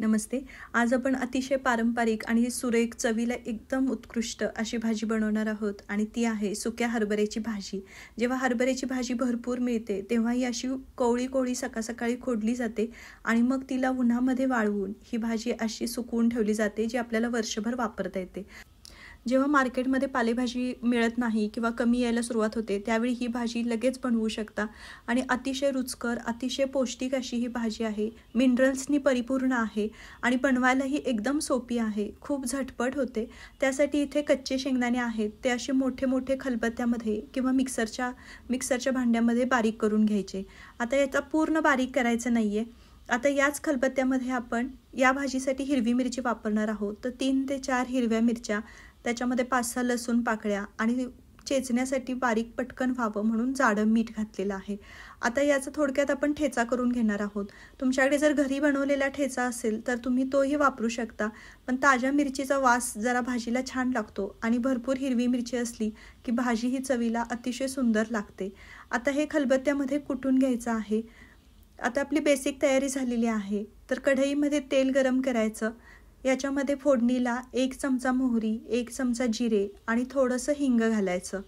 नमस्ते. आज आपण अतिशय पारंपरिक आणि सुरेख चवीला एकदम उत्कृष्ट अशी भाजी बनवणार आहोत आणि ती आहे सुक्या हरभऱ्याची भाजी. जेव्हा हरभऱ्याची भाजी भरपूर मिळते तेव्हा ही अशी कोवळी-कोवळी सकाळी खोडली जाते आणि मग तिला उन्हामध्ये वाळवून ही भाजी अशी सुकवून ठेवली जाते, जी आपल्याला वर्षभर वापरता येते. जेव्हा मार्केटमध्ये पालेभाजी मिळत नाही किंवा कमी यायला सुरुवात होते, त्यावेळी ही भाजी लगेच बनवू शकता आणि अतिशय रुचकर, अतिशय पौष्टिक अशी ही भाजी आहे. मिनरल्सनी परिपूर्ण आहे आणि बनवायलाही एकदम सोपी आहे. खूप झटपट होते. त्यासाठी इथे कच्चे शेंगदाणे आहेत, ते असे मोठे-मोठे खलबत्त्यामध्ये किंवा मिक्सरच्या भांड्यामध्ये बारीक करून घ्यायचे. आता याचा पूर्ण बारीक करायचं नाही आहे. आता याच खलबत्त्यामध्ये आपण या भाजीसाठी हिरवी मिरची वापरणार आहोत. तर 3 ते 4 हिरव्या मिरच्या, त्याच्यामध्ये 5-6 लसूण पाकळ्या आणि चेचण्यासाठी बारीक पटकन व्हावं म्हणून जाडं मीठ घातलेलं आहे. आता याचा थोडक्यात आपण ठेचा करून घेणार आहोत. तुमच्याकडे जर घरी बनवलेला ठेचा असेल तर तुम्ही तोही वापरू शकता, पण ताज्या मिरचीचा वास जरा भाजीला छान लागतो आणि भरपूर हिरवी मिरची असली की भाजी ही चवीला अतिशय सुंदर लागते. आता हे खलबत्त्यामध्ये कुटून घ्यायचं आहे. आता आपली बेसिक तयारी झालेली आहे. तर कढईमध्ये तेल गरम करायचं. याच्यामध्ये फोडणीला 1 चमचा मोहरी, 1 चमचा जिरे आणि थोडंसं हिंग घालायचं.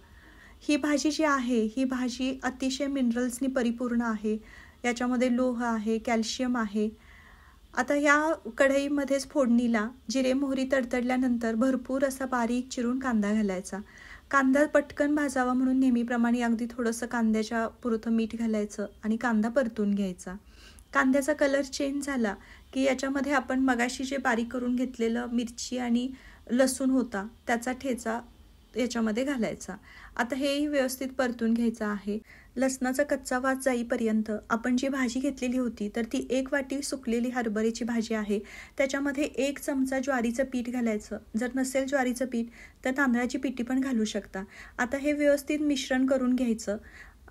ही भाजी जी आहे, ही भाजी अतिशय मिनरल्सनी परिपूर्ण आहे. याच्यामध्ये लोह आहे, कॅल्शियम आहे. आता या कढईमध्येच फोडणीला जिरे मोहरी तडतडल्यानंतर भरपूर असा बारीक चिरून कांदा घालायचा. कांदा पटकन भाजावा म्हणून नेहमीप्रमाणे अगदी थोडंसं कांद्याच्या पुरतं मीठ घालायचं आणि कांदा परतून घ्यायचा. कांद्याचा कलर चेंज झाला की याच्यामध्ये आपण मगाशी जे बारीक करून घेतलेलं मिरची आणि लसूण होता त्याचा ठेचा याच्यामध्ये घालायचा. आता हेही व्यवस्थित परतून घ्यायचं आहे. लसणाचा कच्चा वास जाईपर्यंत आपण जी भाजी घेतलेली होती तर ती 1 वाटी सुकलेली हरभऱ्याची भाजी आहे. त्याच्यामध्ये 1 चमचा ज्वारीचं पीठ घालायचं. जर नसेल ज्वारीचं पीठ तर तांदळाची पिठी पण घालू शकता. आता हे व्यवस्थित मिश्रण करून घ्यायचं.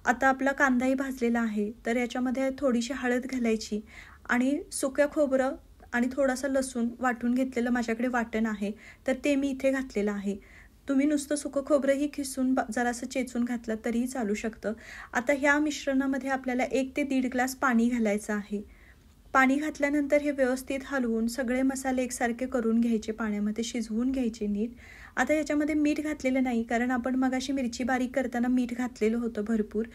आता आपला कांदाही भाजलेला आहे, तर याच्यामध्ये थोडीशी हळद घालायची आणि सुक्या खोबरं आणि थोडासा लसूण वाटून घेतलेलं माझ्याकडे वाटण आहे, तर ते मी इथे घातलेलं आहे. तुम्ही नुसतं सुकं खोबरंही खिसून जरासं चेचून घातलं तरीही चालू शकतं. आता ह्या मिश्रणामध्ये आपल्याला 1 ते 1.5 ग्लास पाणी घालायचं आहे. पाणी घातल्यानंतर हे व्यवस्थित हलवून सगळे मसाले एकसारखे करून घ्यायचे, पाण्यामध्ये शिजवून घ्यायचे नीट. आता याच्यामध्ये मीठ घातलेलं नाही, कारण आपण मगाशी मिरची बारीक करताना मीठ घातलेलं होतं भरपूर.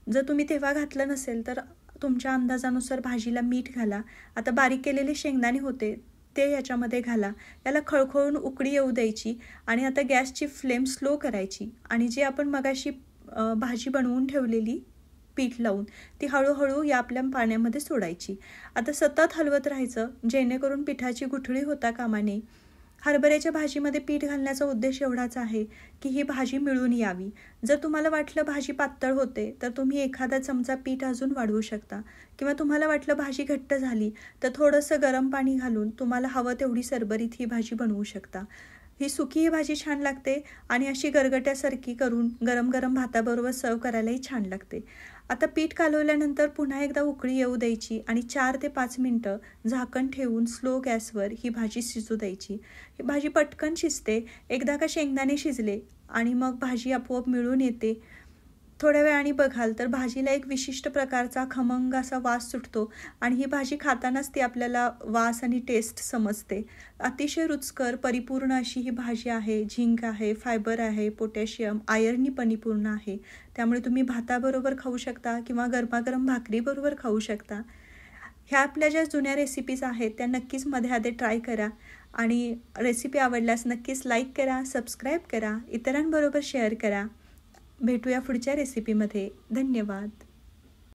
जर तुम्ही तेव्हा घातलं नसेल तर तुमच्या अंदाजानुसार भाजीला मीठ घाला. आता बारीक केलेले शेंगदाणे होते ते याच्यामध्ये घाला. याला खळखळून उकळी येऊ द्यायची आणि आता गॅसची फ्लेम स्लो करायची आणि जी आपण मगाशी भाजी बनवून ठेवलेली पीठ लावून ती हळूहळू या आपल्या पाण्यामध्ये सोडायची. आता सतत हलवत राहायचं, जेणेकरून पिठाची गुठळी होता कामा नये. हरभऱ्याच्या भाजीमध्ये पीठ घालण्याचा उद्देश एवढाच आहे की ही भाजी मिळून यावी. जर तुम्हाला वाटलं भाजी पातळ होते तर तुम्ही एखादा चमचा पीठ अजून वाढवू शकता किंवा तुम्हाला वाटलं भाजी घट्ट झाली तर थोडंसं गरम पाणी घालून तुम्हाला हवं तेवढी सरबरीत ही भाजी बनवू शकता. ही सुकी ही भाजी छान लागते आणि अशी गरगट्यासारखी करून गरम गरम भाताबरोबर सर्व करायलाही छान लागते. आता पीठ कालवल्यानंतर पुन्हा एकदा उकळी येऊ द्यायची आणि 4 ते 5 मिनटं झाकण ठेवून स्लो गॅसवर ही भाजी शिजू द्यायची. ही भाजी पटकन शिजते. एकदा का शेंगदाणे शिजले आणि मग भाजी आपोआप मिळून येते. थोड्या वेळाने बघाल तर भाजीला एक विशिष्ट प्रकारचा खमंग असा वास सुटतो आणि ही भाजी खातानाच ती आपल्याला वास आणि टेस्ट समजते. अतिशय रुचकर परिपूर्ण अशी ही भाजी आहे. झिंक आहे, फायबर आहे, पोटॅशियम, आयर्ननी परिपूर्ण आहे. त्यामुळे तुम्ही भाताबरोबर खाऊ शकता किंवा गरमागरम भाकरीबरोबर खाऊ शकता. ह्या आपल्या ज्या जुन्या रेसिपीज आहेत त्या नक्कीच मध्ये ट्राय करा आणि रेसिपी आवडल्यास नक्कीच लाईक करा, सबस्क्राईब करा, इतरांबरोबर शेअर करा. भेटूया पुढच्या रेसिपीमध्ये. धन्यवाद.